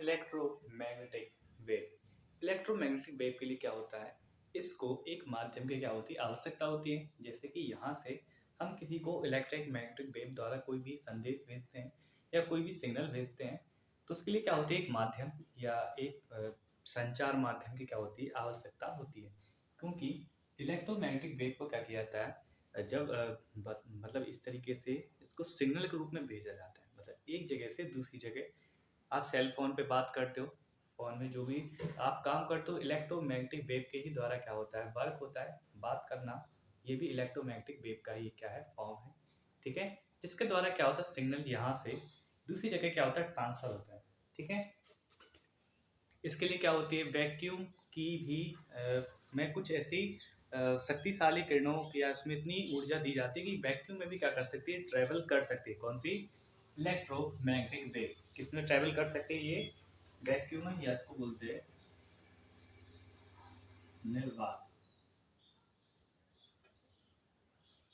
Electromagnetic wave. Electromagnetic wave के लिए क्या होता है, इसको एक माध्यम की क्या होती है, आवश्यकता होती है। जैसे कि यहाँ से हम किसी को इलेक्ट्रिक मैग्नेटिक वेव द्वारा कोई भी संदेश भेजते हैं या कोई भी सिग्नल भेजते हैं, तो उसके लिए क्या होती है, एक माध्यम या एक संचार माध्यम की क्या होती है, आवश्यकता होती है। क्योंकि इलेक्ट्रोमैग्नेटिक वेव को क्या किया जाता है, जब मतलब इस तरीके से इसको सिग्नल के रूप में भेजा जाता है, मतलब एक जगह से दूसरी जगह। आप सेल फोन पे बात करते हो, फोन में जो भी आप काम करते हो, इलेक्ट्रोमैग्नेटिक वेव के ही द्वारा क्या होता है, वर्क होता है। बात करना ये भी इलेक्ट्रोमैग्नेटिक वेव का ही क्या है, फॉर्म है। ठीक है, जिसके द्वारा क्या होता है, सिग्नल यहाँ से दूसरी जगह क्या होता है, ट्रांसफर होता है। ठीक है, इसके लिए क्या होती है, वैक्यूम की भी में कुछ ऐसी शक्तिशाली किरणों या इसमें इतनी ऊर्जा दी जाती है कि वैक्यूम में भी क्या कर सकती है, ट्रेवल कर सकती है। कौन सी? इलेक्ट्रोमैग्नेटिक वेव किसमें ट्रेवल कर सकते हैं, ये वैक्यूम है, या इसको बोलते हैं निर्वात।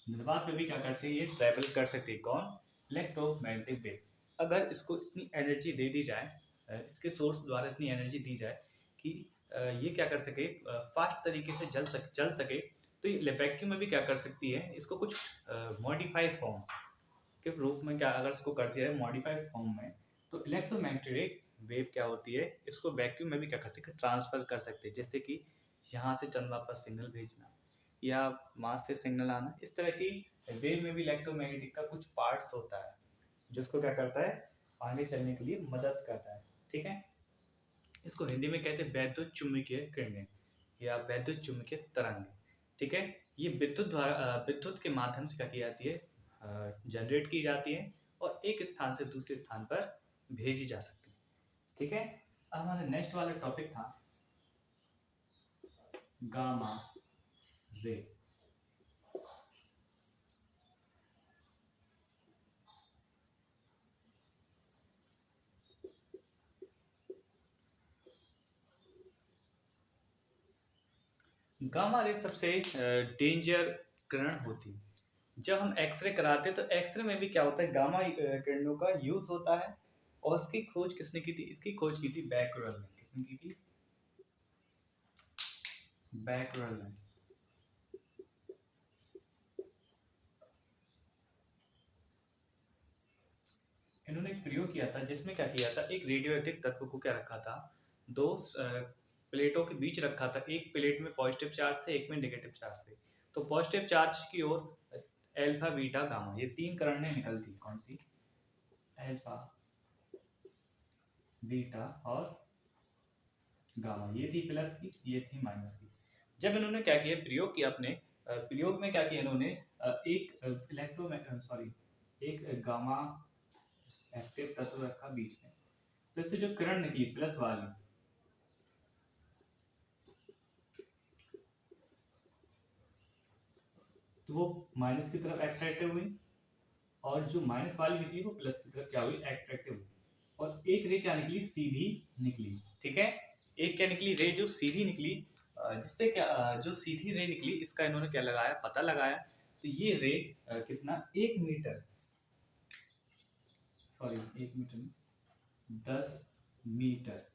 निर्वात में भी क्या करते हैं, ये ट्रेवल कर सकती है। कौन? Electromagnetic wave. अगर इसको इतनी एनर्जी दे दी जाए, इसके सोर्स द्वारा इतनी एनर्जी दी जाए कि ये क्या कर सके, फास्ट तरीके से चल सके, तो ये वैक्यूम में भी क्या कर सकती है, इसको कुछ मॉडिफाइड फॉर्म के रूप में क्या अगर इसको कर दिया जाए मॉडिफाइड फॉर्म में, तो इलेक्ट्रोमैग्नेटिक वेव क्या होती है, इसको वैक्यूम में भी क्या कर सकते हैं, ट्रांसफर कर सकते हैं। जैसे कि यहाँ से चंद्रमा पर सिग्नल भेजना या मार्स से सिग्नल आना, इस तरह की वेव में भी इलेक्ट्रोमैग्नेटिक का कुछ पार्ट्स होता है जो इसको क्या करता है, आगे चलने के लिए मदद करता है। ठीक है, इसको हिंदी में कहते हैं वैद्युत चुम्बकीय किरणें या वैद्युत चुम्बकीय तरंग। ठीक है, ये विद्युत के माध्यम से क्या की जाती है, जनरेट की जाती है और एक स्थान से दूसरे स्थान पर भेजी जा सकती है। ठीक है, अब हमारा नेक्स्ट वाला टॉपिक था गामा रे। गामा रे सबसे डेंजर किरण होती है। जब हम एक्सरे कराते हैं तो एक्सरे में भी क्या होता है, गामा किरणों का यूज होता है। और इसकी खोज किसने की थी, इसकी खोज की थी बैकरल ने। किसने की थी? बैकरल ने। इन्होंने एक प्रयोग किया था जिसमें क्या किया था, एक रेडियो एक्टिव तत्व को क्या रखा था, दो प्लेटों के बीच रखा था। एक प्लेट में पॉजिटिव चार्ज थे, एक में नेगेटिव चार्ज थे। तो पॉजिटिव चार्ज की ओर एल्फा बीटा गामा, ये तीन किरणें निकलती। कौन सी? एल्फा बीटा और गामा। ये थी प्लस की, ये थी माइनस की। जब इन्होंने क्या किया, प्रयोग किया अपने प्रयोग में क्या किया इन्होंने, एक एक गामा एक्टिव तत्व रखा बीच में, तो इससे जो किरण निकली प्लस वाली, तो वो माइनस की तरफ एट्रैक्टिव हुई, और जो माइनस वाली निकली वो प्लस की तरफ क्या हुई, एट्रैक्टिव हुई। और एक रे क्या निकली, सीधी निकली। ठीक है, एक क्या निकली, रे जो सीधी निकली। जिससे क्या जो सीधी रे निकली, इसका इन्होंने क्या लगाया, पता लगाया। तो ये रे कितना, 1 metre, sorry 1 metre, 10 metre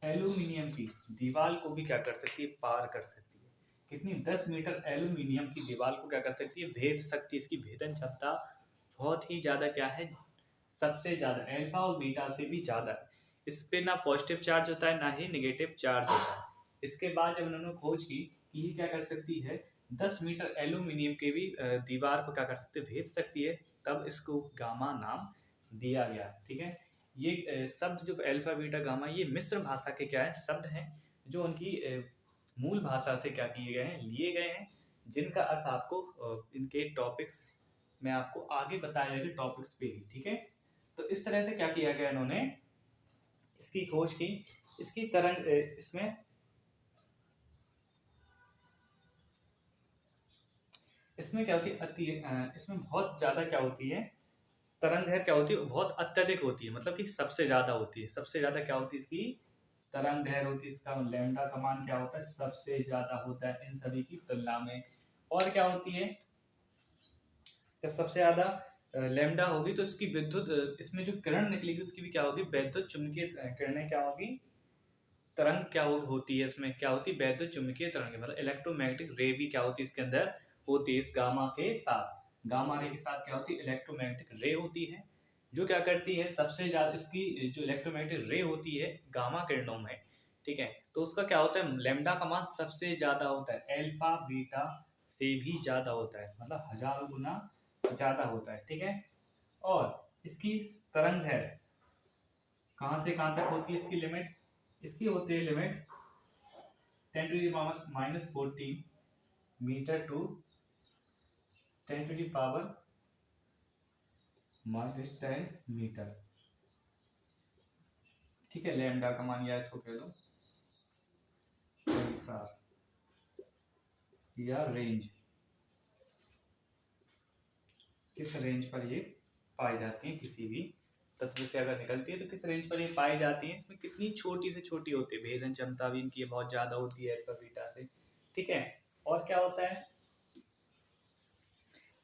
aluminium की दीवार को भी क्या कर सकती है, पार कर सकती है। कितनी? 10 मीटर एल्यूमिनियम की दीवार को क्या कर सकती है, भेद सकती है। इसकी भेदन क्षमता बहुत ही ज्यादा क्या है, सबसे ज्यादा अल्फा और बीटा से भी ज्यादा है। इस पे ना पॉजिटिव चार्ज होता है, ना ही नेगेटिव चार्ज होता है। इसके बाद जब उन्होंने खोज की कि ये क्या कर सकती है, 10 मीटर एल्यूमिनियम के भी दीवार को क्या कर सकती है, भेद सकती है, तब इसको गामा नाम दिया गया। ठीक है, ये शब्द जो अल्फा बीटा गामा, ये मिस्र भाषा के क्या है, शब्द हैं, जो उनकी मूल भाषा से क्या किए गए हैं, लिए गए हैं, जिनका अर्थ आपको इनके टॉपिक्स में आपको आगे बताया जाएगा टॉपिक्स पे ही। ठीक है, तो इस तरह से क्या किया गया, इन्होंने इसकी खोज की। इसकी तरंग इसमें क्या होती है, इसमें बहुत ज्यादा क्या होती है, तरंग दैर्घ्य क्या होती है, बहुत अत्यधिक होती है। मतलब कि सबसे ज्यादा होती है। सबसे ज्यादा क्या होती है इसकी तरंग दैर्घ्य होती है। इसका लैम्डा का मान क्या होता है, सबसे ज्यादा होता है इन सभी की तुलना में। और क्या होती है, सबसे ज्यादा लैम्डा होगी तो इसकी विद्युत इसमें जो किरण निकलेगी उसकी भी क्या होगी, वैद्युत चुंबकीय किरणें क्या होगी, तरंग क्या होती है, इसमें क्या होती है, वैद्युत चुंबकीय तरंग, मतलब इलेक्ट्रोमैग्नेटिक रे भी क्या होती है इसके अंदर होती है। इस गामा के साथ, गामा रे के साथ क्या होती है, इलेक्ट्रोमैग्नेटिक रे होती है, जो क्या करती है सबसे ज्यादा, इसकी जो इलेक्ट्रोमैग्नेटिक रे होती है गामा किरणों में, ठीक है, तो उसका क्या होता है, लैम्डा का मान सबसे ज्यादा होता है, अल्फा बीटा से भी ज्यादा होता है, मतलब हजारों गुना ज्यादा होता है, ठीक है। और इसकी तरंग है कहाँ से कहाँ तक होती है, इसकी लिमिट, इसकी होती है लिमिट 10⁻⁻14 मीटर टू 10⁻⁻10 मीटर, ठीक है। लैम्डा का मान या इसको कह दो परिसार या रेंज, किस रेंज पर ये पाई जाती है, किसी भी तत्व से अगर निकलती है तो किस रेंज पर ये पाई जाती है, इसमें कितनी छोटी से छोटी होती है, भेदन क्षमता भी इनकी बहुत ज्यादा होती है अल्फा बीटा से, ठीक है। और क्या होता है,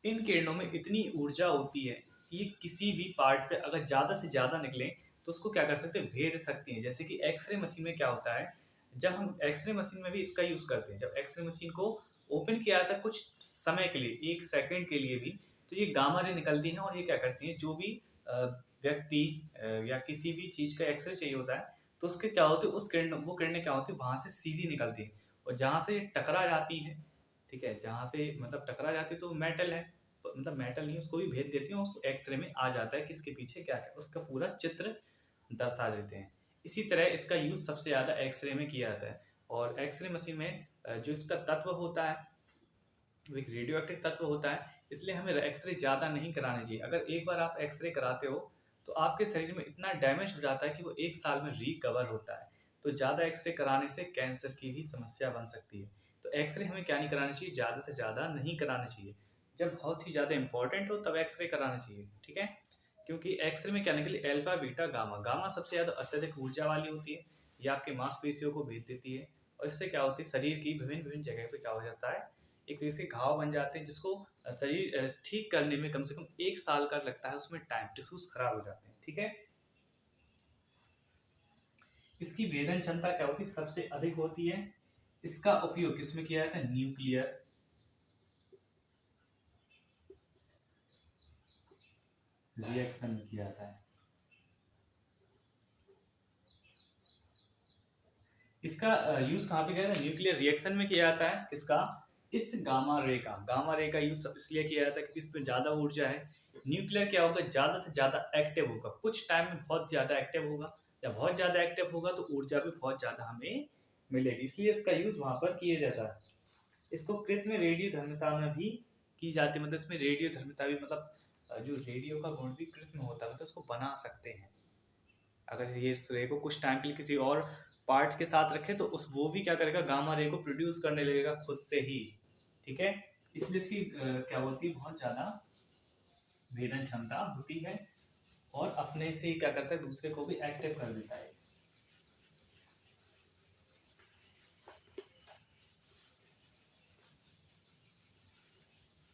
इन किरणों में इतनी ऊर्जा होती है कि ये किसी भी पार्ट पे अगर ज्यादा से ज्यादा निकले तो उसको क्या कर सकते हैं, भेद सकती हैं। जैसे कि एक्सरे मशीन में क्या होता है, जब हम एक्सरे मशीन में भी इसका यूज करते हैं, जब एक्सरे मशीन को ओपन किया जाता है कुछ समय के लिए, 1 सेकंड के लिए भी, तो ये गामा रे निकलती है और ये क्या करती है, जो भी व्यक्ति या किसी भी चीज का एक्सरे चाहिए होता है तो उसके क्या होते हैं, उस किरण, वो किरणें क्या होती है वहां से सीधी निकलती है, और जहां से टकरा जाती है, ठीक है, जहां से मतलब टकरा जाती है तो मेटल है, मतलब मेटल नहीं, उसको भी भेज देती है, उसको एक्सरे में आ जाता है किसके पीछे क्या है, उसका पूरा चित्र दर्शा देते हैं। इसी तरह इसका यूज सबसे ज्यादा एक्सरे में किया जाता है, और एक्सरे मशीन में जो इसका तत्व होता है वो एक रेडियो एक्टिव तत्व होता है, इसलिए हमें एक्सरे ज़्यादा नहीं करानी चाहिए। अगर एक बार आप एक्सरे कराते हो तो आपके शरीर में इतना डैमेज हो जाता है कि वो 1 साल में रिकवर होता है, तो ज़्यादा एक्सरे कराने से कैंसर की भी समस्या बन सकती है। तो एक्सरे हमें क्या नहीं करानी चाहिए, ज़्यादा से ज़्यादा नहीं कराना चाहिए, जब बहुत ही ज़्यादा इंपॉर्टेंट हो तब एक्सरे कराना चाहिए, ठीक है। क्योंकि एक्सरे में क्या निकली, अल्फा बीटा गामा, गामा सबसे ज़्यादा अत्यधिक ऊर्जा वाली होती है, ये आपके मांसपेशियों को भेज देती है, और इससे क्या होती है, शरीर की विभिन्न विभिन्न जगह पे क्या हो जाता है, एक तरीके से घाव बन जाते हैं, जिसको शरीर ठीक करने में कम से कम 1 साल का लगता है, उसमें टाइम, टिश्यूज खराब हो जाते हैं, ठीक है। इसकी भेदन क्षमता क्या होती है, सबसे अधिक होती है। इसका उपयोग किसमें किया जाता है, न्यूक्लियर रिएक्शन में किया जाता है। इसका यूज कहाँ पे किया जाता है, न्यूक्लियर रिएक्शन में किया जाता है, किसका, इस गामा रे का यूज इसलिए किया जाता है क्योंकि इसमें ज्यादा ऊर्जा है। न्यूक्लियर क्या होगा, ज्यादा से ज्यादा एक्टिव होगा, कुछ टाइम में बहुत ज्यादा एक्टिव होगा, या बहुत ज्यादा एक्टिव होगा तो ऊर्जा भी बहुत ज्यादा हमें मिलेगी, इसलिए इसका यूज वहां पर किया जाता है। इसको कृत्रिम रेडियो धर्मिता में भी की जाती है, मतलब इसमें रेडियो धर्मिता भी, मतलब जो रेडियो का गुण भी कृत्रिम होता है, मतलब इसको बना सकते हैं। अगर ये इस रे को कुछ टाइम के लिए किसी और पार्ट के साथ रखे तो उस वो भी क्या करेगा, गामा रे को प्रोड्यूस करने लगेगा खुद से ही, ठीक है। इसलिए इसकी क्या होती है, बहुत ज्यादा भेदन क्षमता होती है, और अपने से ही क्या करता है, दूसरे को भी एक्टिव कर देता है।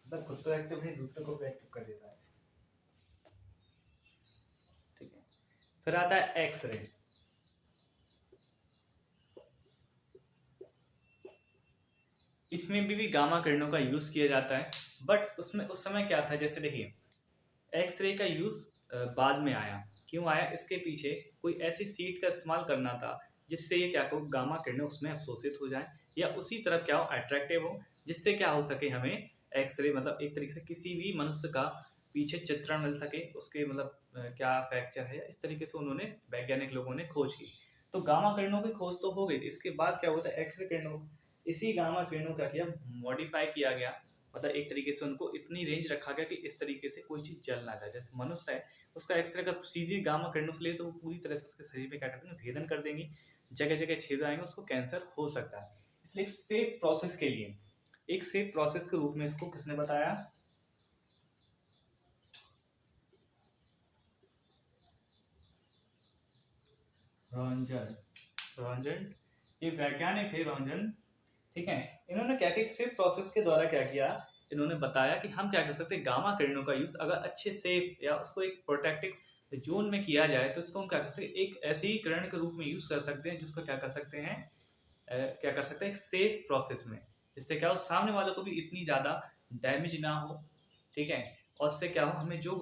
मतलब खुद तो एक्टिव नहीं, दूसरे को भी एक्टिव कर देता है, ठीक है। फिर आता है एक्सरे। इसमें भी गामा किरणों का यूज किया जाता है, बट उसमें उस समय क्या था, जैसे देखिए एक्सरे का यूज बाद में आया, क्यों आया, इसके पीछे कोई ऐसी सीट का इस्तेमाल करना था जिससे ये क्या को गामा किरणें उसमें अवशोषित हो जाए, या उसी तरफ क्या हो, अट्रैक्टिव हो, जिससे क्या हो सके हमें एक्सरे, मतलब एक तरीके से किसी भी मनुष्य का पीछे चित्रण मिल सके, उसके मतलब क्या फ्रैक्चर है, इस तरीके से उन्होंने, वैज्ञानिक लोगों ने खोज की। तो गामा किरणों की खोज तो हो गई थी, इसके बाद क्या होता है, एक्सरे किरणों, इसी गामा किरणों का किया, मॉडिफाई किया गया, मतलब एक तरीके से उनको इतनी रेंज रखा गया कि इस तरीके से कोई चीज जल ना जाए। जैसे मनुष्य है, उसका एक्सरे अगर सीधी गामा किरणों से ले तो वो पूरी तरह से उसके शरीर में क्या करते हैं, भेदन कर देंगी, जगह जगह छेद आएंगे, उसको कैंसर हो सकता है। इसलिए एक सेफ प्रोसेस के लिए, एक सेफ प्रोसेस के रूप में इसको किसने बताया, रॉन्जन, रॉन्जन, ये वैज्ञानिक थे रॉन्जन, ठीक है। इन्होंने क्या किया, सेफ प्रोसेस के द्वारा क्या किया इन्होंने बताया कि हम क्या कर सकते हैं, गामा किरणों का यूज़ अगर अच्छे से या उसको एक प्रोटेक्टिव जोन में किया जाए तो इसको हम क्या कर सकते हैं, एक ऐसी ही किरण के रूप में यूज़ कर सकते हैं जिसको क्या कर सकते हैं, क्या कर सकते हैं, एक सेफ प्रोसेस में। इससे क्या हो, सामने वालों को भी इतनी ज़्यादा डैमेज ना हो, ठीक है। और उससे क्या हो, हमें जो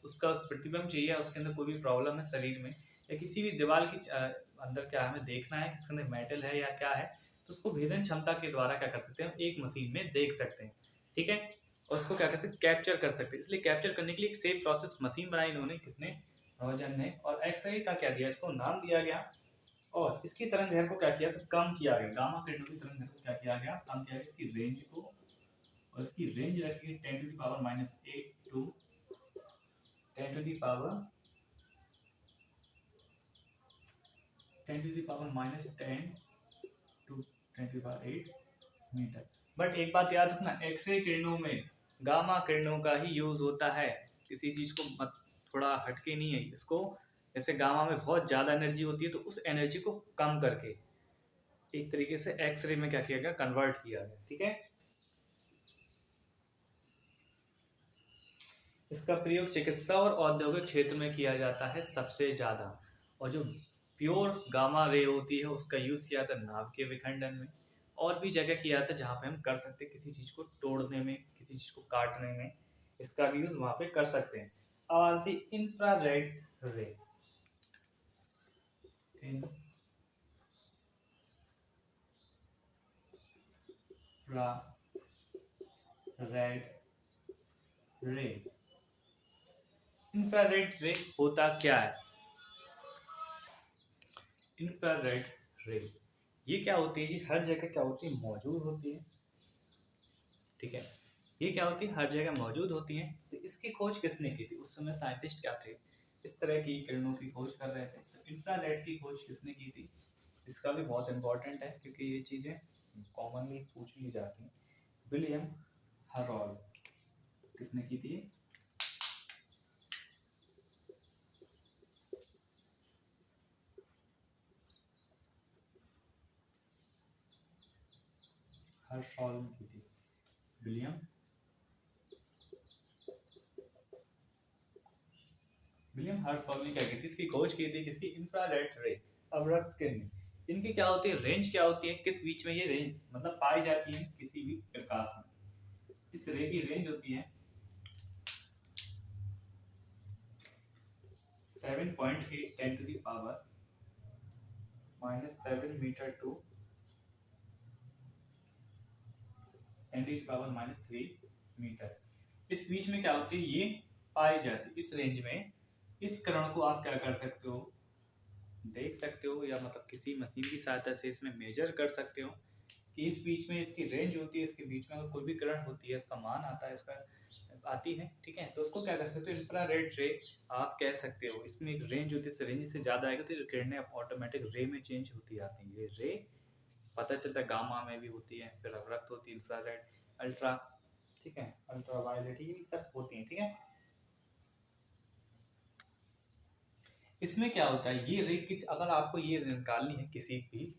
उसका प्रतिबिंब चाहिए, उसके अंदर कोई भी प्रॉब्लम है शरीर में या किसी भी दीवार की अंदर क्या हमें देखना है कि इसके अंदर मेटल है या क्या है, तो उसको भेदन क्षमता के द्वारा क्या कर सकते हैं, एक मशीन में देख सकते हैं, ठीक है। और उसको क्या कर सकते हैं, कैप्चर कर सकते हैं। इसलिए कैप्चर करने के लिए एक सेफ प्रोसेस मशीन बनाई इन्होंने, किसने, नौजन ने। और एक्सरे का क्या दिया, इसको नाम दिया गया। और इसकी तरंग दैर्घ्य को क्या किया, तो कम किया गया। गामा किरणों की तरंग दैर्घ्य को क्या किया गया, कम किया गया, इसकी रेंज को। और इसकी रेंज रखी गई 10⁻⁻8 टू 10⁻10⁻10 टू 10⁻8 मीटर। बट एक बात याद रखना, एक्सरे किरणों में गामा किरणों का ही यूज होता है, किसी चीज को मत, थोड़ा हटके नहीं है इसको। जैसे गामा में बहुत ज्यादा एनर्जी होती है, तो उस एनर्जी को कम करके एक तरीके से एक्सरे में क्या किया गया, कन्वर्ट किया गया, ठीक है। इसका प्रयोग चिकित्सा और औद्योगिक क्षेत्र में किया जाता है सबसे ज़्यादा। और जो प्योर गामा रे होती है उसका यूज़ किया जाता है नाभ के विखंडन में। और भी जगह किया जाता है जहाँ पे हम कर सकते हैं, किसी चीज़ को तोड़ने में, किसी चीज़ को काटने में, इसका भी यूज़ वहाँ पे कर सकते हैं। अब आती इंफ्रारेड रे। इंफ्रारेड रे। इंफ्रारेड रे होता क्या है, इंफ्रारेड रे ये क्या होती है, ये हर जगह क्या होती है, मौजूद होती है, ठीक है। ये क्या होती है, हर जगह मौजूद होती है। तो इसकी खोज किसने की थी, उस समय साइंटिस्ट क्या थे, इस तरह की किरणों की खोज कर रहे थे। तो इंफ्रारेड की खोज किसने की थी, इसका भी बहुत इंपॉर्टेंट है क्योंकि ये चीज़ें कॉमनली पूछ ली जाती हैं। विलियम हरॉल, किसने की थी, हरशॉल ने की थी, विलियम विलियम हर्शॉल ने क्या की थी, इसकी खोज की थी, किसकी, इंफ्रारेड रे, अवरक्त किरण। इनकी क्या होती है, रेंज क्या होती है, किस बीच में ये रेंज मतलब पाई जाती है किसी भी प्रकाश में। इस रे की रेंज होती है 7.8 10⁻⁻7 मीटर टू 10⁻³ मीटर। इस बीच में क्या होती है, ये पाई जाती है इस रेंज में। इस कण को आप क्या कर सकते हो, देख सकते हो, या मतलब किसी मशीन की सहायता से इसमें मेजर कर सकते हो कि इस बीच में इसकी रेंज होती है, इसके बीच में अगर कोई भी करंट होती है, इसका मान आता है, इसका आती है, ठीक है। तो उसको क्या कर सकते हो, इंफ्रारेड रे आप कह सकते हो। इसमें एक रेंज होती है, इस रेंज से ज़्यादा आएगा तो ये किरणें ऑटोमेटिक रे में चेंज होती आती हैं। ये रे पता चलता है गामा में भी होती है, फिर अवरक्त होती है, इंफ्रारेड, अल्ट्रा, ठीक है, अल्ट्रा वायलेट, ये सब होती हैं, ठीक है। इसमें क्या होता है, ये रे किस, अगर आपको ये निकालनी है किसी भी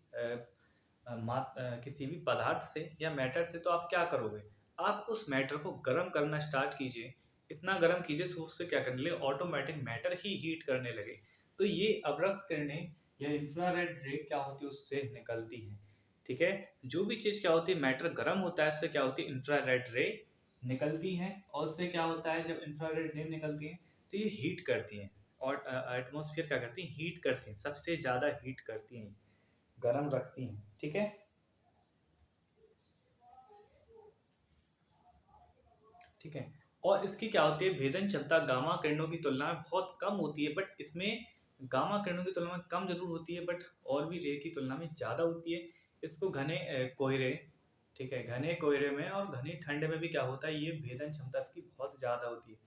किसी भी पदार्थ से या मैटर से, तो आप क्या करोगे, आप उस मैटर को गर्म करना स्टार्ट कीजिए। इतना गर्म कीजिए तो उससे क्या करने लगे, ऑटोमेटिक मैटर ही हीट करने लगे। तो ये अवरक्त किरणें या इंफ्रारेड रे क्या होती है, उससे निकलती हैं, ठीक है। जो भी चीज़ क्या होती है, मैटर गर्म होता है, उससे क्या होती है, इंफ्रारेड रे निकलती हैं। और उससे क्या होता है, जब इंफ्रारेड रे निकलती हैं तो ये हीट करती हैं। और एटमॉस्फेयर क्या करती हैं, हीट करती हैं, सबसे ज़्यादा हीट करती हैं, गर्म रखती हैं, ठीक है। ठीक है। और इसकी क्या होती है, भेदन क्षमता गामा किरणों की तुलना में बहुत कम होती है, बट इसमें गामा किरणों की तुलना में कम जरूर होती है, बट और भी रे की तुलना में ज़्यादा होती है। इसको घने कोहरे, ठीक है, घने कोहरे में और घनी ठंड में भी क्या होता है, ये भेदन क्षमता इसकी बहुत ज़्यादा होती है।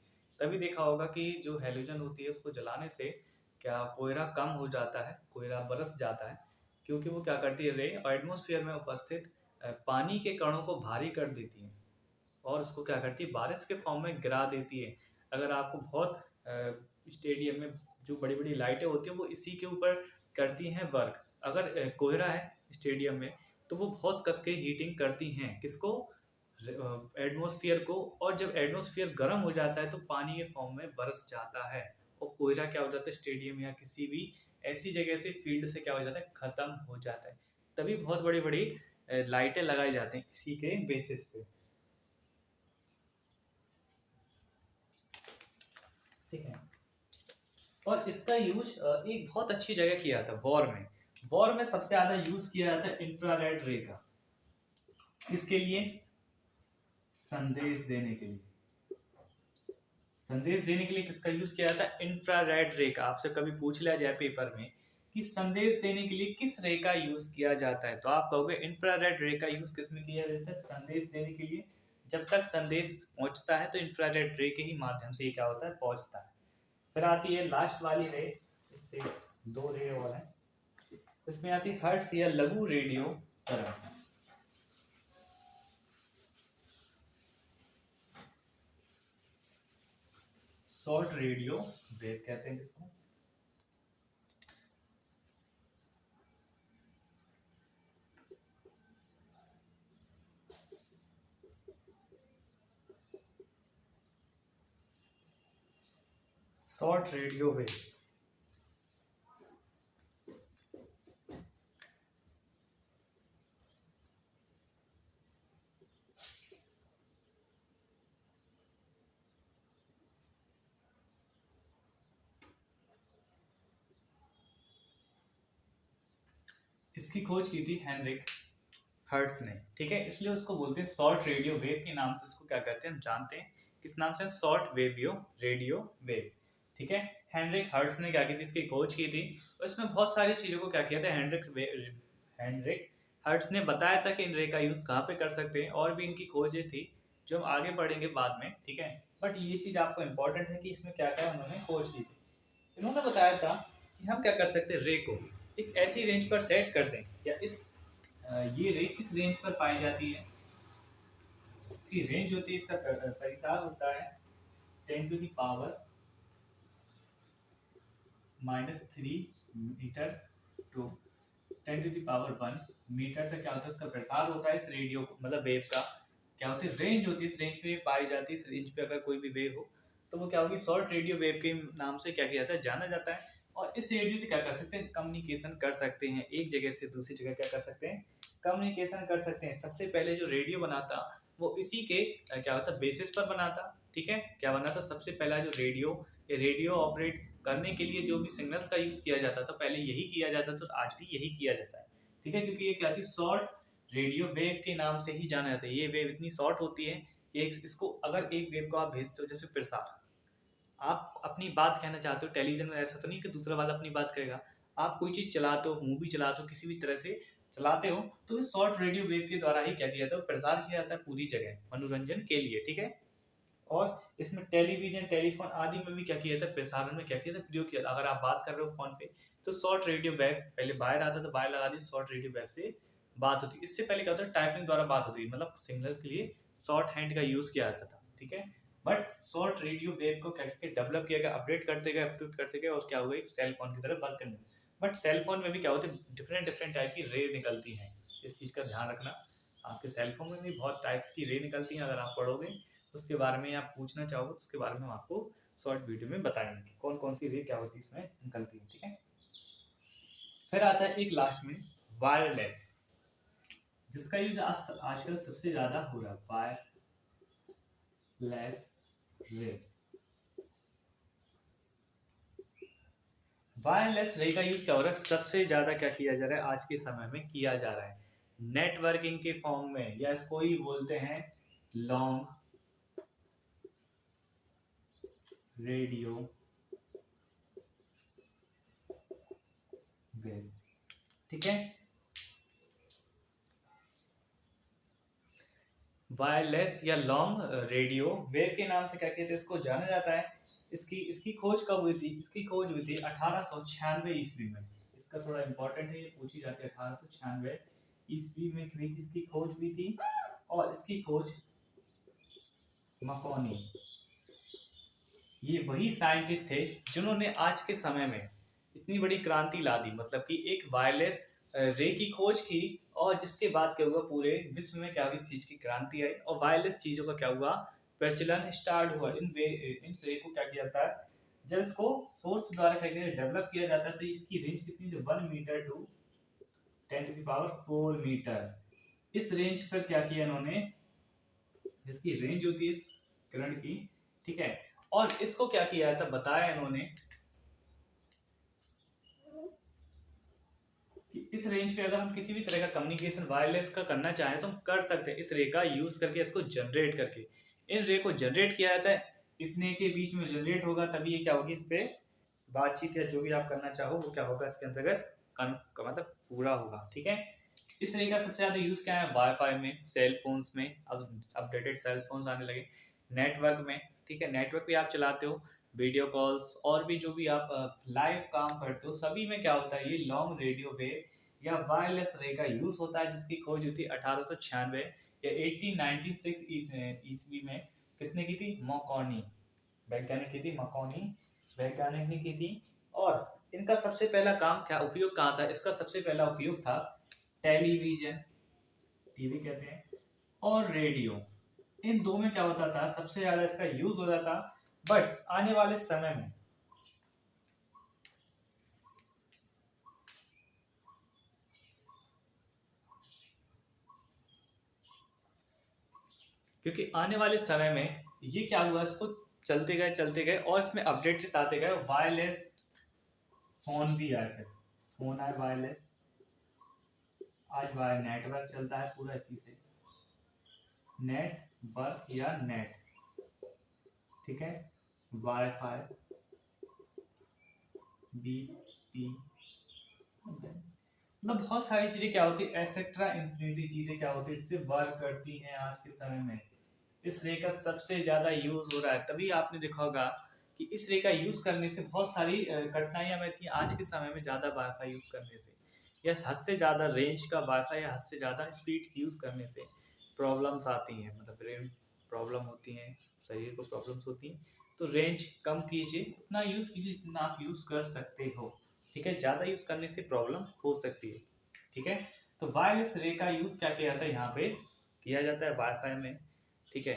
तभी देखा होगा कि जो हेलोजन होती है उसको जलाने से क्या कोहरा कम हो जाता है, कोहरा बरस जाता है, क्योंकि वो क्या करती है, रे एटमोसफियर में उपस्थित पानी के कणों को भारी कर देती है और उसको क्या करती है, बारिश के फॉर्म में गिरा देती है। अगर आपको बहुत स्टेडियम में जो बड़ी बड़ी लाइटें होती हैं वो इसी के ऊपर करती हैं वर्क। अगर कोहरा है स्टेडियम में तो वो बहुत कस के हीटिंग करती हैं, किसको, एटमॉस्फेयर को, और जब एटमॉस्फेयर गर्म हो जाता है तो पानी के फॉर्म में बरस जाता है, और कोयला क्या हो जाता है स्टेडियम या किसी भी ऐसी जगह से फील्ड से क्या हो जाता है खत्म हो जाता है। तभी बहुत बड़ी बड़ी लाइटें लगाई जाती हैं इसी के बेसिस पे। ठीक है। और इसका यूज एक बहुत अच्छी जगह किया था वॉर में। वॉर में सबसे ज्यादा यूज किया जाता है इंफ्रारेड रे का। किसके लिए? संदेश देने के लिए। संदेश देने के लिए किसका यूज किया जाता है? इंफ्रारेड रे का। आपसे कभी पूछ लिया जाए पेपर में कि संदेश देने के लिए किस रे का यूज किया जाता है, तो आप कहोगे इंफ्रारेड रे का यूज किस में किया जाता है? संदेश देने के लिए। जब तक संदेश पहुंचता है तो इंफ्रारेड रे के ही माध्यम से ये क्या होता है पहुंचता है। फिर आती है लास्ट वाली रे, इससे दो रे और हैं, इसमें आती है हर्ट्ज या लघु रेडियो तरंग। शॉर्ट रेडियो वेव कहते हैं इसको। Short radio wave. इसकी खोज की थी हेनरिक हर्ट्ज ने। ठीक है, इसलिए उसको बोलते हैं शॉर्ट रेडियो वेव के नाम से। इसको क्या कहते हैं हम जानते हैं किस नाम से? Short radio wave. ठीक है, हेनरिक हर्ट्ज ने क्या की थी? इसकी खोज की थी। और इसमें बहुत सारी चीजों को क्या किया था हेनरिक हर्ट्ज ने बताया था कि इन रे का यूज कहाँ पे कर सकते हैं, और भी इनकी खोजें थी जो हम आगे पढ़ेंगे बाद में। ठीक है, बट ये चीज आपको इंपॉर्टेंट है कि इसमें क्या क्या उन्होंने खोज की थी। इन्होंने बताया था कि हम क्या कर सकते हैं, रे को एक ऐसी रेंज पर सेट कर दें, या ये रे इस रेंज पर पाई जाती है। इसकी रेंज होती है, इसका परिसार होता है 10⁻³ मीटर टू 10⁻1 मीटर तक क्या होता है इसका प्रसार होता है। इस रेडियो मतलब वेव का क्या होती है रेंज होती है, इस रेंज पे पाई जाती है। इस रेंज पे अगर कोई भी वेव हो तो वो क्या होगी? शॉर्ट रेडियो वेव के नाम से क्या किया जाता है जाना जाता है। और इस रेडियो से क्या कर सकते हैं? कम्युनिकेशन कर सकते हैं, एक जगह से दूसरी जगह क्या कर सकते हैं? कम्युनिकेशन कर सकते हैं। सबसे पहले जो रेडियो बनाता वो इसी के क्या होता बेसिस पर बनाता। ठीक है, क्या बनाता? सबसे पहला जो रेडियो ऑपरेट करने के लिए जो भी सिग्नल्स का यूज किया जाता था पहले यही किया जाता था, तो आज भी यही किया जाता है। ठीक है, क्योंकि ये क्या थी? शॉर्ट रेडियो वेव के नाम से ही जाना जाता है। ये वेव इतनी शॉर्ट होती है कि इसको अगर एक वेव को आप भेजते हो, जैसे प्रसार, आप अपनी बात कहना चाहते हो, टेलीविजन में ऐसा तो नहीं कि दूसरा वाला अपनी बात कहेगा। आप कोई चीज चलाते हो, मूवी चलाते हो, किसी भी तरह से चलाते हो, तो इस शॉर्ट रेडियो वेव के द्वारा ही क्या किया जाता है? प्रसार किया जाता है पूरी जगह मनोरंजन के लिए। ठीक है, और इसमें टेलीविजन टेलीफोन आदि में भी क्या किया जाता है? प्रसारण में क्या किया जाता है? प्रयोग किया। अगर आप बात कर रहे हो फोन पे तो शॉर्ट रेडियो वेव, पहले वायर आता था, वायर लगा दी, शॉर्ट रेडियो वेव से बात होती। इससे पहले क्या होता है? टाइपिंग द्वारा बात होती, मतलब सिग्नल के लिए शॉर्ट हैंड का यूज किया जाता था। ठीक है, बट शॉर्ट रेडियो वेव को क्या करके डेवलप किया गया, अपडेट करते गए, और क्या हो गई? सेल फोन की तरह वर्क करने। बट सेल फोन में भी क्या होते हैं? डिफरेंट डिफरेंट टाइप की रे निकलती हैं। इस चीज का ध्यान रखना। आपके सेल फोन में भी बहुत टाइप्स की रे निकलती हैं। अगर आप पढ़ोगे उसके बारे में आप पूछना चाहोगे, उसके बारे में हम आपको शॉर्ट वीडियो में बताएंगे कि कौन कौन सी रे क्या होती है इसमें निकलती है। ठीक है, फिर आता है एक लास्ट में वायरलेस, जिसका यूज आजकल सबसे ज्यादा हो रहा है। वायरलेस रे। वायरलेस रे का यूज क्या हो रहा है? सबसे ज्यादा क्या किया जा रहा है आज के समय में? किया जा रहा है नेटवर्किंग के फॉर्म में, या इसको ही बोलते हैं लॉन्ग रेडियो वेव। ठीक है, वायरलेस या लॉन्ग रेडियो वेव के नाम से क्या कहते हैं इसको जाना जाता है। इसकी इसकी खोज कब हुई थी? इसकी खोज हुई थी 1896 ईस्वी में। इसका थोड़ा इंपॉर्टेंट है, ये पूछी जाती है। 1896 ईस्वी में हुई थी इसकी खोज हुई थी। और इसकी खोज मकोनी, ये वही साइंटिस्ट थे जिन्होंने आज के समय में इतनी बड़ी क्रांति ला दी। मतलब कि एक वायरलेस रे की खोज की, और जिसके बाद क्या हुआ, पूरे विश्व में क्या हुआ, इस चीज की क्रांति आई और वायरलेस चीजों का क्या हुआ, प्रचलन स्टार्ट हुआ। इन रे को क्या किया जाता है, जब इसको सोर्स द्वारा क्या डेवलप किया जाता है, तो इसकी रेंज कितनी, जो 1 मीटर टू 10⁴ मीटर, इस रेंज पर क्या किया इन्होंने, इसकी रेंज होती है इस किरण की, ठीक है। और इसको क्या किया था, बताया इन्होंने कि इस रेंज पे अगर हम किसी भी तरह का कम्युनिकेशन वायरलेस का करना चाहें तो हम कर सकते हैं, इस रे का यूज करके, इसको जनरेट करके। इन रे को जनरेट किया जाता है, इतने के बीच में जनरेट होगा, तभी ये क्या होगी, इस पे बातचीत या जो भी आप करना चाहो वो क्या होगा, इसके अंतर्गत मतलब पूरा होगा, ठीक है। इस तरीके का सबसे ज्यादा यूज क्या है, वाईफाई में, सेल फोन्स में, अब अपडेटेड सेल फोन्स आने लगे, नेटवर्क में, ठीक है, नेटवर्क भी आप चलाते हो, वीडियो कॉल्स और भी जो भी आप लाइव काम करते हो, सभी में क्या होता है, ये लॉन्ग रेडियो वेव या वायरलेस रे का यूज होता है, जिसकी खोज हुई थी 1896 या 1896 ईस्वी में। किसने की थी, मॉकॉनी वैज्ञानिक की थी, मॉकॉनी वैज्ञानिक ने की थी। और इनका सबसे पहला काम क्या, उपयोग कहाँ था, इसका सबसे पहला उपयोग था टेलीविजन, टीवी कहते हैं, और रेडियो। इन दो में क्या होता था, सबसे ज्यादा इसका यूज होता था। बट आने वाले समय में क्योंकि आने वाले समय में ये क्या हुआ, इसको चलते गए और इसमें अपडेट आते गए, वायरलेस फोन भी आए, फिर फोन आए वायरलेस, आज वायर नेटवर्क चलता है पूरा इसी से, नेटवर्क या नेट, ठीक है, वाईफाई, बीपी, मतलब बहुत सारी चीजें क्या होती है, एसेट्रा इन्फिनिटी चीजें क्या होती है, इससे वर्क करती हैं आज के समय में। इस रे का सबसे ज्यादा यूज हो रहा है, तभी आपने देखा होगा कि इस रे का यूज करने से बहुत सारी कठिनाइयां रहती हैं आज के समय में, ज्यादा वाईफाई यूज करने से, या हद से ज्यादा रेंज का वाईफाई या हद से ज्यादा स्पीड यूज करने से प्रॉब्लम्स आती हैं, मतलब रेंज प्रॉब्लम होती हैं, शरीर को प्रॉब्लम्स होती हैं। तो रेंज कम कीजिए, उतना यूज कीजिए जितना आप यूज कर सकते हो, ठीक है, ज्यादा यूज करने से प्रॉब्लम हो सकती है, ठीक है। तो वायरलेस रे का यूज क्या किया जाता है, यहाँ पे किया जाता है वाईफाई में, ठीक है,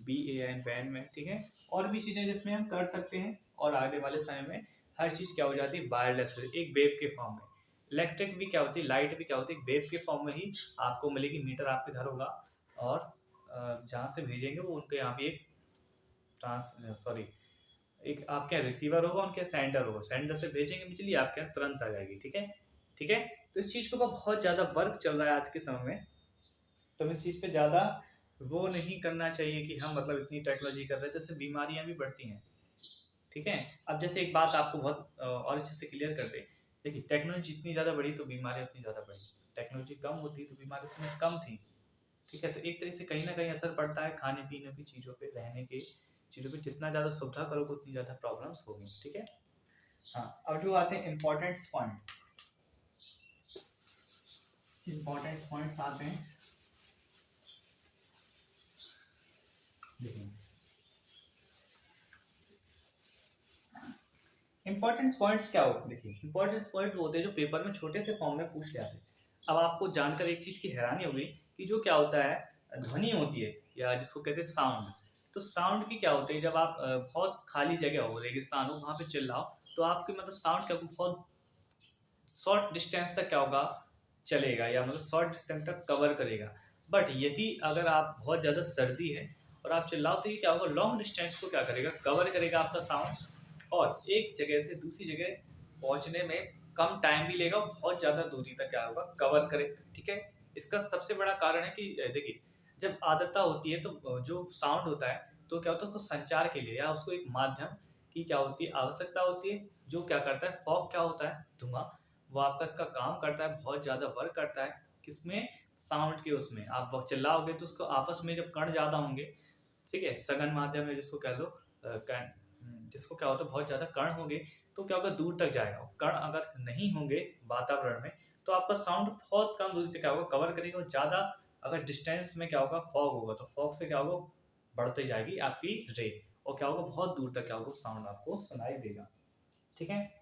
BAN बैंड में, ठीक है, और भी चीजें जिसमें हम कर सकते हैं। और आगे वाले समय में हर चीज क्या हो जाती है, वायरलेस, एक वेव के फॉर्म में। इलेक्ट्रिक भी क्या होती है, लाइट भी क्या होती है, वेव के फॉर्म में ही आपको मिलेगी, मीटर आपके घर होगा, और जहाँ से भेजेंगे वो उनके यहाँ पे एक ट्रांस सॉरी एक आपके यहाँ रिसीवर होगा, उनके सेंडर होगा, सेंडर से भेजेंगे बिजली, आपके यहाँ तुरंत आ जाएगी, ठीक है, ठीक है। तो इस चीज के ऊपर बहुत ज्यादा वर्क चल रहा है आज के समय में, तो इस चीज पे ज्यादा वो नहीं करना चाहिए कि हम मतलब इतनी टेक्नोलॉजी कर रहे हैं, जैसे बीमारियां भी बढ़ती हैं, ठीक है। अब जैसे एक बात आपको बहुत और अच्छे से क्लियर कर दे, देखिए टेक्नोलॉजी जितनी ज्यादा बढ़ी तो बीमारियां उतनी ज्यादा बढ़ी, टेक्नोलॉजी कम होती तो बीमारी उसमें कम थी, ठीक है। तो एक तरह से कहीं ना कहीं असर पड़ता है खाने पीने की चीजों पे, रहने की चीजों पे, जितना ज्यादा सुविधा करोगे उतनी ज्यादा प्रॉब्लम्स होगी, ठीक है। हाँ, अब जो आते हैं इंपॉर्टेंट पॉइंट्स आते हैं, देखिए इंपॉर्टेंट पॉइंट्स क्या होते हैं, देखिए इंपॉर्टेंट पॉइंट होते हैं जो पेपर में छोटे से फॉर्म में पूछ ले आते हैं। अब आपको जानकर एक चीज की हैरानी होगी कि जो क्या होता है, ध्वनि होती है या जिसको कहते हैं साउंड, तो साउंड की क्या होती है, जब आप बहुत खाली जगह हो, रेगिस्तान हो, वहां पे चिल्लाओ, तो आपके मतलब साउंड क्या बहुत शॉर्ट डिस्टेंस तक क्या होगा, चलेगा, या मतलब शॉर्ट डिस्टेंस तक कवर करेगा। बट यदि अगर आप बहुत ज़्यादा सर्दी है और आप चिल्लाओ, तो ये क्या होगा, लॉन्ग डिस्टेंस को क्या करेगा, कवर करेगा आपका साउंड, और एक जगह से दूसरी जगह पहुंचने में कम टाइम भी लेगा और बहुत ज़्यादा दूरी तक क्या होगा, कवर करे, ठीक है। इसका सबसे बड़ा कारण है कि देखिए जब आर्द्रता होती है तो जो साउंड होता है, तो क्या होता है, उसको संचार के लिए या उसको एक माध्यम की क्या होती है, आवश्यकता होती है, जो क्या करता है, फॉग क्या होता है, धुआं, वो आपका इसका काम करता है, बहुत ज़्यादा वर्क करता है, किसमें, साउंड के उसमें। आप चिल्लाओगे तो उसको आपस में जब कण ज़्यादा होंगे, ठीक है, सघन माध्यम है जिसको कह लो, जिसको क्या होता है, बहुत ज़्यादा कण होंगे, तो क्या होगा, दूर तक जाएगा। कण अगर नहीं होंगे वातावरण में, तो आपका साउंड बहुत कम दूरी तक क्या होगा, कवर करेगा, और ज़्यादा अगर डिस्टेंस में क्या होगा, फॉग होगा, तो फॉग से क्या होगा, बढ़ती जाएगी आपकी रे, और क्या होगा, बहुत दूर तक क्या होगा, साउंड आपको सुनाई देगा, ठीक है।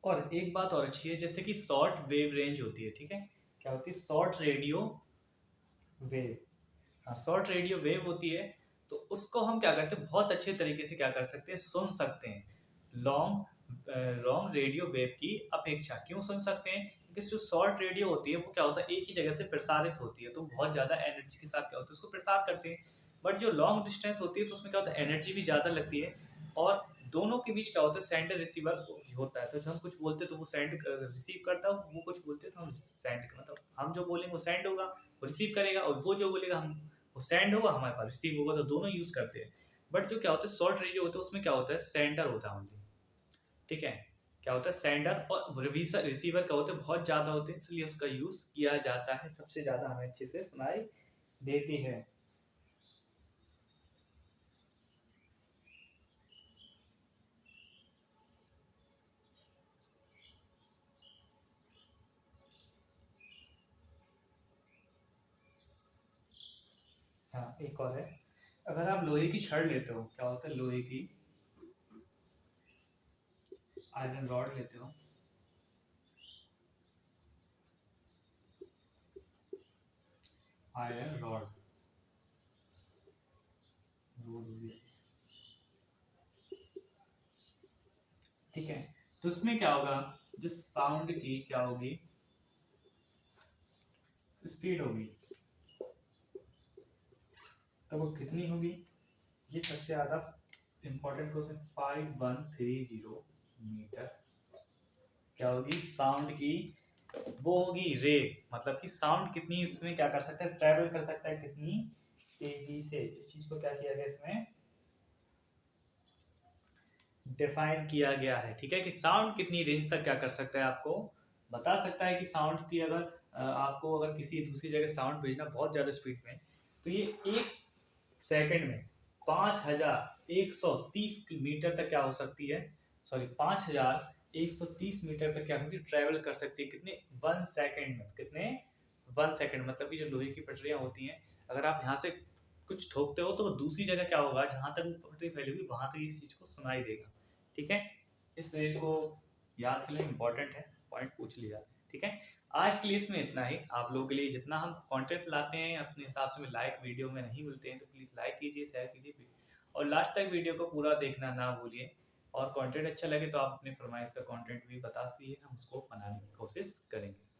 और एक बात और अच्छी है, जैसे कि शॉर्ट वेव रेंज होती है, ठीक है, क्या होती है, शॉर्ट रेडियो वेव। हाँ, शॉर्ट रेडियो वेव होती है, तो उसको हम क्या करते हैं, बहुत अच्छे तरीके से क्या कर सकते हैं, सुन सकते हैं लॉन्ग लॉन्ग रेडियो वेव की अपेक्षा। क्यों सुन सकते हैं, क्योंकि जो शॉर्ट रेडियो होती है वो क्या होता है, एक ही जगह से प्रसारित होती है, तो बहुत ज़्यादा एनर्जी के साथ क्या होता है, उसको प्रसार करते हैं। बट जो लॉन्ग डिस्टेंस होती है तो उसमें क्या होता है, एनर्जी भी ज़्यादा लगती है, और दोनों के बीच क्या होता है, सेंडर रिसीवर होता है। तो जो हम कुछ बोलते हैं तो वो सेंड रिसीव करता है, वो कुछ बोलते हैं तो हम सेंड, मतलब हम जो बोलेंगे वो सेंड होगा, वो रिसीव करेगा, और वो जो बोलेगा हम, वो सेंड होगा हमारे पास रिसीव होगा, तो दोनों यूज करते हैं। बट जो क्या होता है, शॉर्ट रेडियो होता है उसमें क्या होता है, सेंडर होता है ओनली, ठीक है, क्या होता है, सेंडर और रिसीवर का होता है बहुत ज्यादा होते हैं, इसलिए उसका यूज किया जाता है, सबसे ज्यादा हमें अच्छे से सुनाई देती है। हाँ, एक और है, अगर आप लोहे की छड़ लेते हो, क्या होता है, लोहे की आयरन रॉड लेते हो, आयरन रॉड, ठीक है, तो उसमें क्या होगा, जो साउंड की क्या होगी, स्पीड होगी, तो वो कितनी होगी, ये सबसे ज्यादा इंपॉर्टेंट क्वेश्चन, 5130 मीटर क्या होगी साउंड की, वो होगी रे, मतलब कि साउंड कितनी इसमें क्या कर सकता है, ट्रेवल कर सकता है कितनी तेजी से, इस चीज को क्या किया गया इसमें डिफाइन किया गया है, ठीक है, कि साउंड कितनी रेंज तक क्या कर सकता है, आपको बता सकता है कि साउंड की अगर आपको अगर किसी दूसरी जगह साउंड भेजना बहुत ज़्यादा स्पीड में, तो ये 1 सेकंड में 5130 मीटर तक क्या हो सकती है, सॉरी 5130 मीटर तक क्या होती है, ट्रैवल कर सकती है, कितने, 1 सेकंड में, कितने, 1 सेकंड, मतलब कि जो लोहे की पटरियाँ होती हैं, अगर आप यहाँ से कुछ ठोकते हो तो दूसरी जगह क्या होगा, जहां तक वो पटरी फैली हुई वहां तक इस चीज को सुनाई देगा, ठीक है, इस रेंज को याद के लिए इंपॉर्टेंट है, पॉइंट पूछ लिया जाता है, ठीक है। आज के लिए इसमें इतना ही, आप लोगों के लिए जितना हम कंटेंट लाते हैं अपने हिसाब से, लाइक वीडियो में नहीं मिलते हैं, तो प्लीज़ लाइक कीजिए, शेयर कीजिए, और लास्ट तक वीडियो को पूरा देखना ना भूलिए, और कंटेंट अच्छा लगे तो आप अपने फरमाइश का कंटेंट भी बता दिए, हम उसको बनाने की कोशिश करेंगे।